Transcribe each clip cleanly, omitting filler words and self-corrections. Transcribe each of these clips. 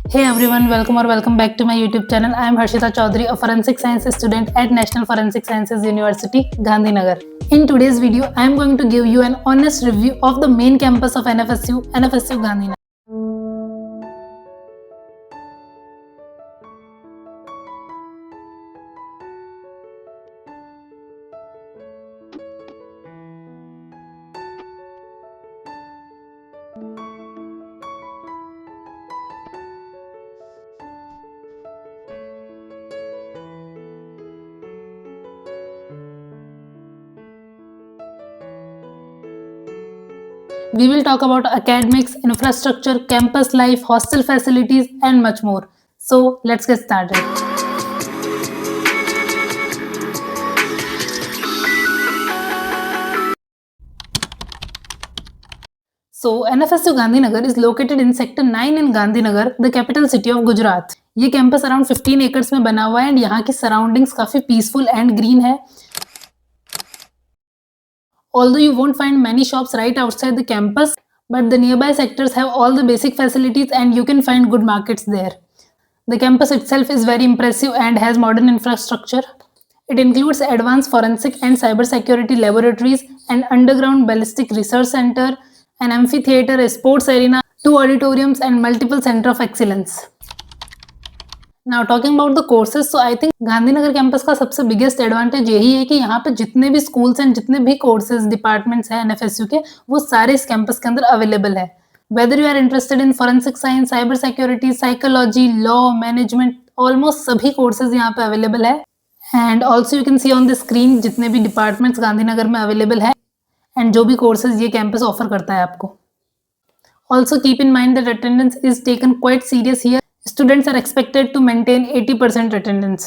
Hey everyone, welcome back to my YouTube channel. I am Harshita Chaudhary, a forensic science student at National Forensic Sciences University, Gandhinagar. In today's video, I am going to give you an honest review of the main campus of NFSU Gandhinagar. We will talk about academics, infrastructure, campus life, hostel facilities, and much more. So let's get started. So NFSU Gandhinagar is located in Sector 9 in Gandhinagar, the capital city of Gujarat. ये campus around 15 acres में बना हुआ है and यहाँ की surroundings काफी peaceful and green है. Although you won't find many shops right outside the campus, but the nearby sectors have all the basic facilities and you can find good markets there. The campus itself is very impressive and has modern infrastructure. It includes advanced forensic and cybersecurity laboratories, an underground ballistic research center, an amphitheater, a sports arena, 2 auditoriums and multiple center of excellence. Now talking about the courses, so I think Gandhinagar campus का सबसे biggest advantage यही है कि यहाँ पे जितने भी schools and जितने भी कोर्सेज डिपार्टमेंट्स हैं एनएफएसयू के, वो सारे इस कैंपस के अंदर अवेलेबल है. Whether you are interested in forensic science, cyber security, psychology, law, management, almost सभी कोर्सेज यहाँ पे अवेलेबल है. And also you can see on the screen जितने भी डिपार्टमेंट्स गांधीनगर में अवेलेबल है एंड जो भी कोर्सेज ये कैंपस ऑफर करता है आपको. Also keep in mind that attendance is taken quite serious here. Students are expected to maintain 80% attendance.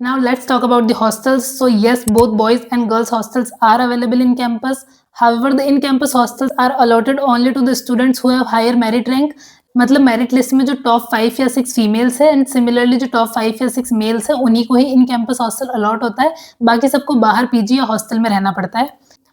Now let's talk about the hostels. So yes, both boys and girls hostels are available in campus. However, the in-campus hostels are allotted only to the students who have higher merit rank. मतलब merit list में जो top 5 या 6 females है and similarly जो top 5 या 6 mails है उन्हीं को ही इन कैंपस हॉस्टल अलॉट होता है. बाकी सबको बाहर पीजी या हॉस्टल में रहना पड़ता है.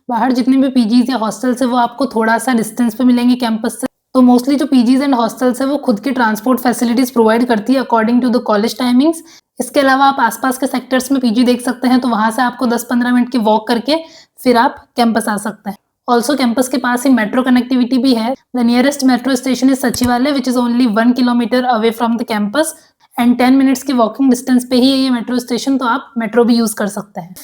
बाहर जितने भी पीजीज या हॉस्टल्स है वो आपको थोड़ा सा डिस्टेंस पे मिलेंगे कैंपस से. तो मोस्टली जो पीजीज एंड हॉस्टल्स है वो खुद की ट्रांसपोर्ट फैसिलिटीज प्रोवाइड करती है according to the college timings. इसके अलावा आप आसपास के सेक्टर्स में पीजी देख सकते हैं, तो वहां से आपको 10-15 मिनट की वॉक करके फिर आप कैंपस आ सकते हैं. ऑल्सो कैंपस के पास ही मेट्रो कनेक्टिविटी भी है. The nearest metro station is Sachivalaya which is only 1 kilometre away from the campus and 10 minutes की वॉकिंग डिस्टेंस पे ही है ये मेट्रो स्टेशन, तो आप मेट्रो भी यूज कर सकते हैं.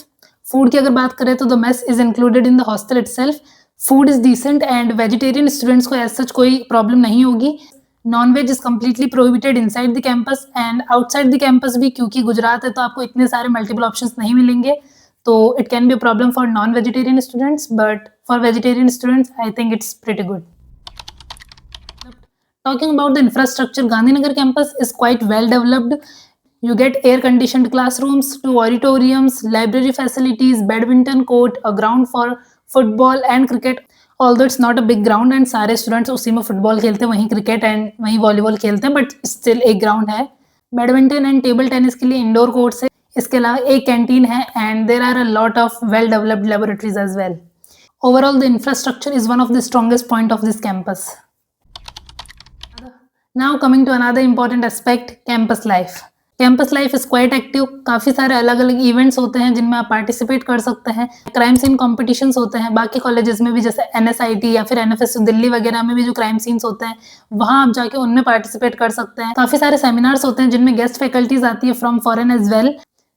फूड की अगर बात करें तो the mess is included in the hostel itself. Food is decent and vegetarian students को एज सच कोई प्रॉब्लम नहीं होगी. Non veg is completely prohibited inside the campus and outside the campus भी, क्योंकि गुजरात है तो आपको इतने सारे मल्टीपल ऑप्शंस नहीं मिलेंगे, तो it can be a problem for non vegetarian students, but for vegetarian students I think it's pretty good. Talking about the infrastructure, Gandhinagar campus is quite well developed. You get air-conditioned classrooms, 2 auditoriums, library facilities, badminton court, a ground for football and cricket. Although it's not a big ground and सारे students उसी में football खेलते हैं, वहीं cricket and वहीं volleyball खेलते हैं, but still एक ground है. Badminton and table tennis के लिए indoor courts है. इसके अलावा एक canteen है and there are a lot of well-developed laboratories as well. Overall, the infrastructure is one of the strongest point of this campus. Now coming to another important aspect, campus life. Campus life is quite active. काफी सारे अलग अलग events होते हैं जिनमें आप participate कर सकते हैं. क्राइम सीन कॉम्पिटिशन्स होते हैं बाकी कॉलेजेस में भी, जैसे एनएसआईटी या फिर एनएफएसयू दिल्ली वगैरह में भी जो क्राइम सीन्स होते हैं वहां आप जाके उनमें पार्टिसिपेट कर सकते हैं. काफी सारे सेमिनार्स होते हैं जिनमें गेस्ट फैकल्टीज आती है from foreign as well.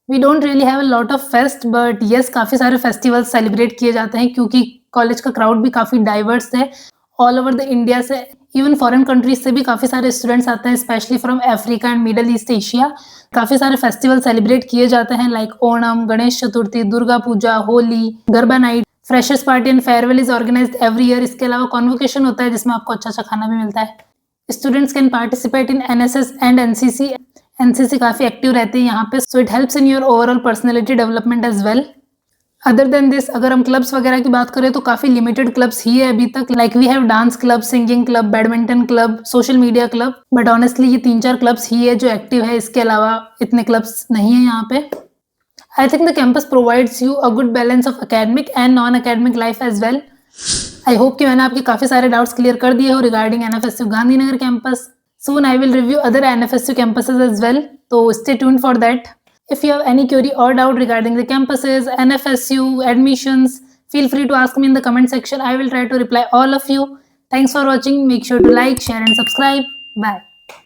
We don't really have a lot of fest, but yes काफी सारे फेस्टिवल्स सेलिब्रेट किए जाते हैं क्योंकि कॉलेज का क्राउड भी काफी डाइवर्स है. ऑल ओवर द इंडिया से, इवन फॉरेन कंट्रीज से भी काफी सारे स्टूडेंट्स आते हैं, specially from Africa and Middle East Asia. काफी सारे फेस्टिवल सेलिब्रेट किए जाते हैं like Onam, Ganesh Chaturthi, Durga Puja, Holi, Garba night, freshers party and farewell is organised every year. इसके अलावा कॉन्वोकेशन होता है जिसमें आपको अच्छा अच्छा खाना भी मिलता है. Students can participate in NSS and NCC. NCC काफी एक्टिव रहती है यहाँ पे, so it helps in your overall personality development as well. Other than this, अगर हम क्लब्स वगैरह की बात करें तो काफी लिमिटेड क्लब्स ही है अभी तक. Like we have dance club, singing club, badminton club, social media club, but honestly ये 3-4 क्लब्स ही है जो एक्टिव है. इसके अलावा इतने क्लब्स नहीं है यहाँ पे. I think the campus provides you a good balance of academic and non-academic life as well. I hope कि मैंने आपके काफ़ी सारे डाउट्स क्लियर कर दिए हो regarding NFSU Gandhinagar campus. Soon I will review other NFSU campuses as well, so stay tuned for that. If you have any query or doubt regarding the campuses, NFSU, admissions, feel free to ask me in the comment section. I will try to reply all of you. Thanks for watching. Make sure to like, share and subscribe. Bye.